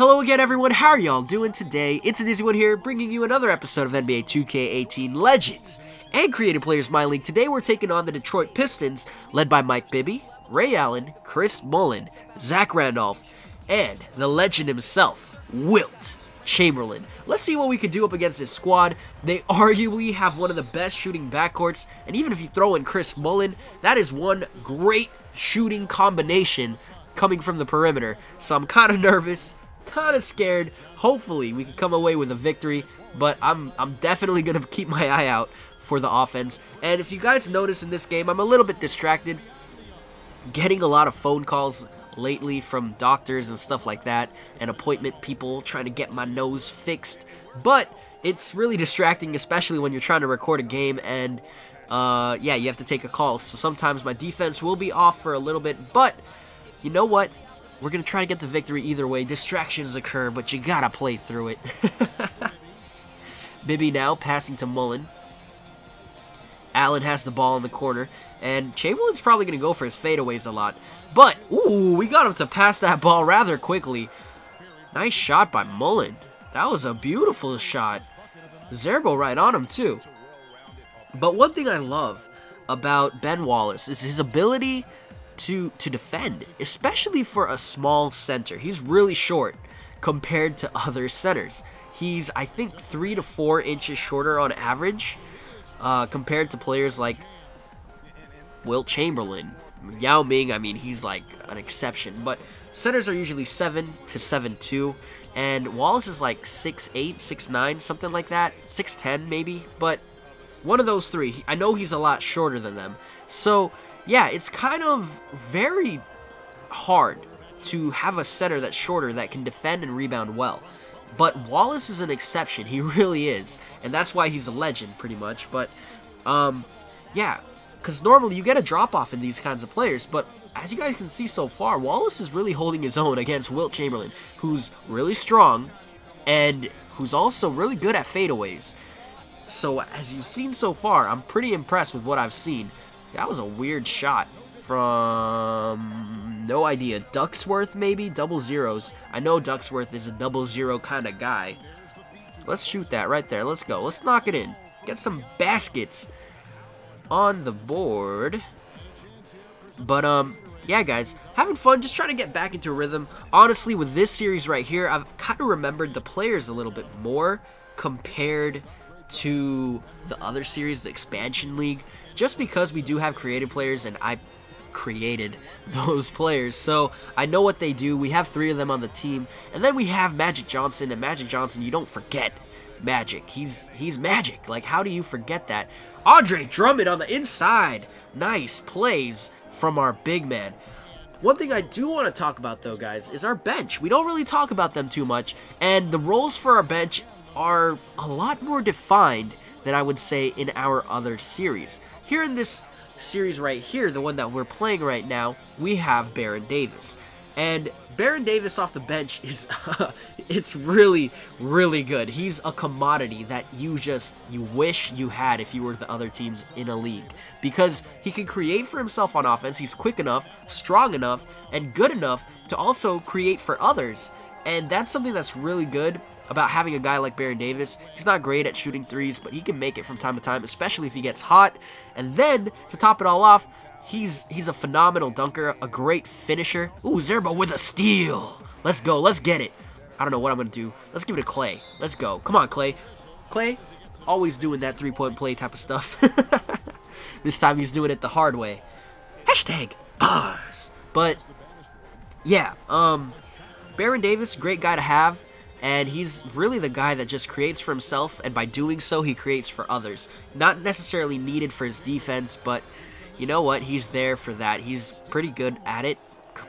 Hello again, everyone. How are y'all doing today? It's an easy one here, bringing you another episode of NBA 2K18 Legends and Creative Players My League. Today we're taking on the Detroit Pistons, led by Mike Bibby, Ray Allen, Chris Mullin, Zach Randolph, and the legend himself, Wilt Chamberlain. Let's see what we can do up against this squad. They arguably have one of the best shooting backcourts, and even if you throw in Chris Mullin, that is one great shooting combination coming from the perimeter. So I'm kind of nervous, kind of scared. Hopefully we can come away with a victory, but I'm definitely going to keep my eye out for the offense. And if you guys notice in this game, I'm a little bit distracted, getting a lot of phone calls lately from doctors and stuff like that, and appointment people trying to get my nose fixed. But it's really distracting, especially when you're trying to record a game and yeah, you have to take a call. So sometimes my defense will be off for a little bit, but you know what? We're going to try to get the victory either way. Distractions occur, but you got to play through it. Bibby now passing to Mullin. Allen has the ball in the corner, and Chamberlain's probably going to go for his fadeaways a lot. But, ooh, we got him to pass that ball rather quickly. Nice shot by Mullin. That was a beautiful shot. Zerbo right on him, too. But one thing I love about Ben Wallace is his ability to defend, especially for a small center. He's really short compared to other centers. He's, I think, 3 to 4 inches shorter on average compared to players like Wilt Chamberlain. Yao Ming, I mean, he's like an exception, but centers are usually 7 to 7'2", and Wallace is like 6'8", 6'9", something like that, 6'10" maybe, but one of those three. I know he's a lot shorter than them, so yeah, it's kind of very hard to have a center that's shorter that can defend and rebound well. But Wallace is an exception. He really is. And that's why he's a legend, pretty much. But, yeah, because normally you get a drop-off in these kinds of players. But as you guys can see so far, Wallace is really holding his own against Wilt Chamberlain, who's really strong and who's also really good at fadeaways. So as you've seen so far, I'm pretty impressed with what I've seen. That was a weird shot from, no idea, Ducksworth maybe? Double zeros. I know Ducksworth is a double zero kind of guy. Let's shoot that right there. Let's go. Let's knock it in. Get some baskets on the board. But, yeah, guys, having fun, just trying to get back into a rhythm. Honestly, with this series right here, I've kind of remembered the players a little bit more compared to the other series, the Expansion League, just because we do have creative players, and I created those players, so I know what they do. We have 3 of them on the team, and then we have Magic Johnson, and Magic Johnson, you don't forget Magic. He's Magic. Like, how do you forget that? Andre Drummond on the inside. Nice plays from our big man. One thing I do want to talk about, though, guys, is our bench. We don't really talk about them too much, and the roles for our bench are a lot more defined than I would say in our other series. Here in this series right here, the one that we're playing right now, we have Baron Davis. And Baron Davis off the bench is, it's really, really good. He's a commodity that you wish you had if you were the other teams in a league. Because he can create for himself on offense, he's quick enough, strong enough, and good enough to also create for others. And that's something that's really good about having a guy like Baron Davis. He's not great at shooting threes, but he can make it from time to time, especially if he gets hot. And then, to top it all off, he's a phenomenal dunker, a great finisher. Ooh, Zerbo with a steal. Let's go, let's get it. I don't know what I'm going to do. Let's give it to Clay. Let's go. Come on, Clay. Clay, always doing that three-point play type of stuff. This time he's doing it the hard way. Hashtag bars. But, yeah, Baron Davis, great guy to have. And he's really the guy that just creates for himself, and by doing so, he creates for others. Not necessarily needed for his defense, but you know what? He's there for that. He's pretty good at it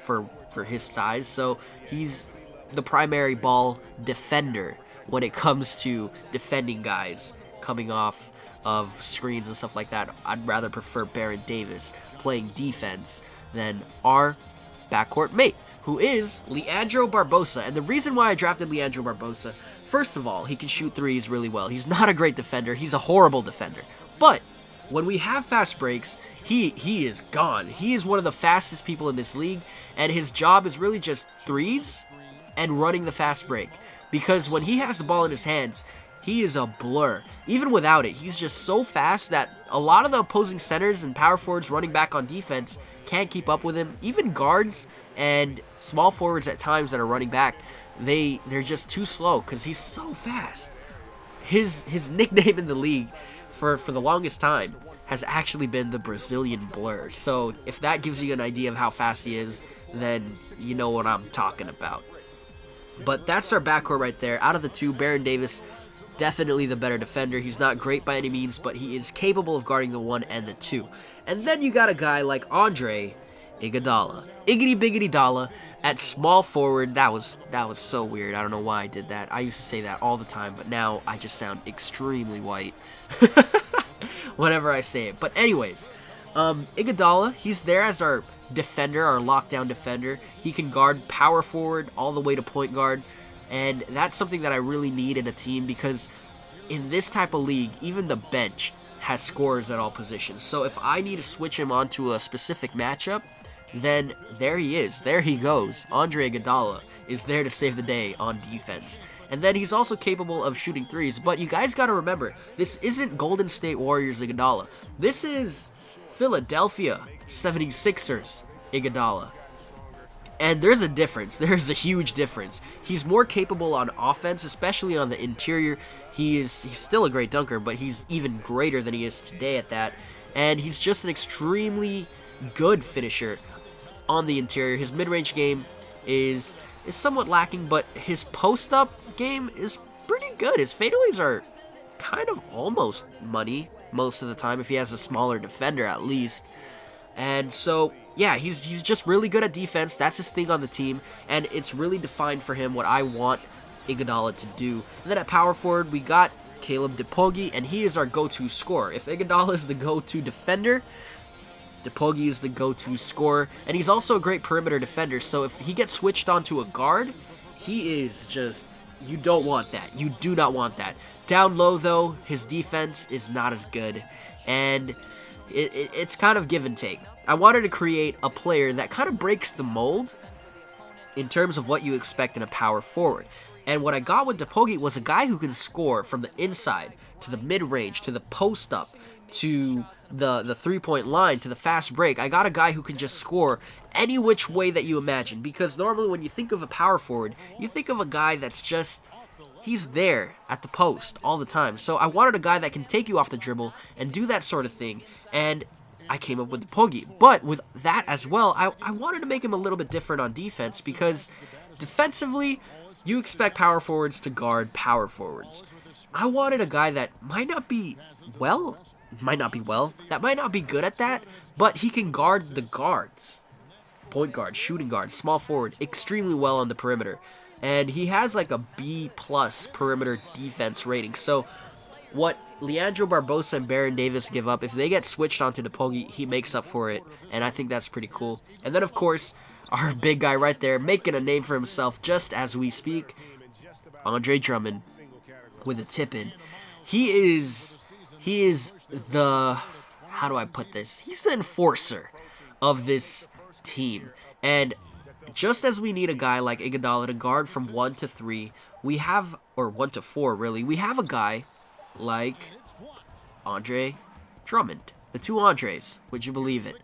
for his size, so he's the primary ball defender when it comes to defending guys coming off of screens and stuff like that. I'd rather prefer Baron Davis playing defense than our backcourt mate, who is Leandro Barbosa. And the reason why I drafted Leandro Barbosa, first of all, he can shoot threes really well. He's not a great defender. He's a horrible defender. But when we have fast breaks, he is gone. He is one of the fastest people in this league, and his job is really just threes and running the fast break. Because when he has the ball in his hands, he is a blur. Even without it, he's just so fast that a lot of the opposing centers and power forwards running back on defense can't keep up with him. Even guards and small forwards at times that are running back, they're just too slow because he's so fast. His nickname in the league for the longest time has actually been the Brazilian Blur. So if that gives you an idea of how fast he is, then you know what I'm talking about. But that's our backcourt right there. Out of the two, Baron Davis, definitely the better defender. He's not great by any means, but he is capable of guarding the 1 and the 2. And then you got a guy like Andre Iguodala. Iggity biggity dollar at small forward. That was so weird. I don't know why I did that. I used to say that all the time, but now I just sound extremely white whenever I say it. But anyways, Iguodala, he's there as our defender, our lockdown defender. He can guard power forward all the way to point guard, and that's something that I really need in a team because in this type of league, even the bench has scorers at all positions. So if I need to switch him onto a specific matchup, then there he is. There he goes. Andre Iguodala is there to save the day on defense. And then he's also capable of shooting threes. But you guys got to remember, this isn't Golden State Warriors Iguodala. This is Philadelphia 76ers Iguodala. And there's a difference. There's a huge difference. He's more capable on offense, especially on the interior. He's still a great dunker, but he's even greater than he is today at that. And he's just an extremely good finisher on the interior. His mid-range game is somewhat lacking, but his post-up game is pretty good. His fadeaways are kind of almost money most of the time if he has a smaller defender at least. And so, yeah, he's just really good at defense. That's his thing on the team, and it's really defined for him what I want Iguodala to do. And then at power forward, we got Caleb DePogi, and he is our go-to scorer. If Iguodala is the go-to defender, DePogi is the go-to scorer, and he's also a great perimeter defender, so if he gets switched onto a guard, he is just, you don't want that. You do not want that. Down low, though, his defense is not as good, and it's kind of give and take. I wanted to create a player that kind of breaks the mold in terms of what you expect in a power forward, and what I got with DePogi was a guy who can score from the inside to the mid-range, to the post-up, to the three-point line, to the fast break. I got a guy who can just score any which way that you imagine, because normally when you think of a power forward, you think of a guy that's just, he's there at the post all the time. So I wanted a guy that can take you off the dribble and do that sort of thing, and I came up with DePogi. But with that as well, I wanted to make him a little bit different on defense, because defensively, you expect power forwards to guard power forwards. I wanted a guy that might not be good at that, but he can guard the guards. Point guard, shooting guard, small forward, extremely well on the perimeter. And he has like a B+ perimeter defense rating. So what Leandro Barbosa and Baron Davis give up, if they get switched onto DePogi, he makes up for it. And I think that's pretty cool. And then, of course, our big guy right there, making a name for himself just as we speak, Andre Drummond with a tip-in. He is the, how do I put this? He's the enforcer of this team. And just as we need a guy like Iguodala to guard from 1 to 3, we have, or 1 to 4 really, we have a guy like Andre Drummond. The two Andres, would you believe it?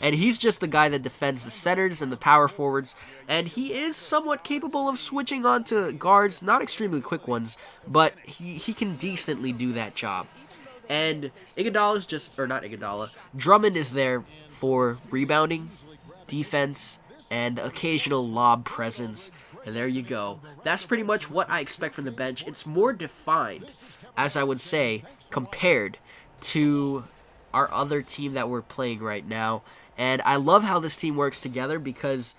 And he's just the guy that defends the centers and the power forwards, and he is somewhat capable of switching on to guards, not extremely quick ones, but he can decently do that job. And Iguodala's just, or not Iguodala, Drummond is there for rebounding, defense, and occasional lob presence, and there you go. That's pretty much what I expect from the bench. It's more defined, as I would say, compared to our other team that we're playing right now. And I love how this team works together because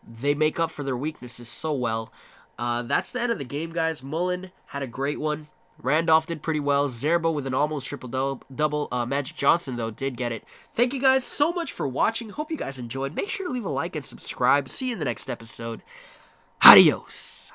they make up for their weaknesses so well. That's the end of the game, guys. Mullen had a great one. Randolph did pretty well. Zerbo with an almost triple-double. Magic Johnson, though, did get it. Thank you guys so much for watching. Hope you guys enjoyed. Make sure to leave a like and subscribe. See you in the next episode. Adios.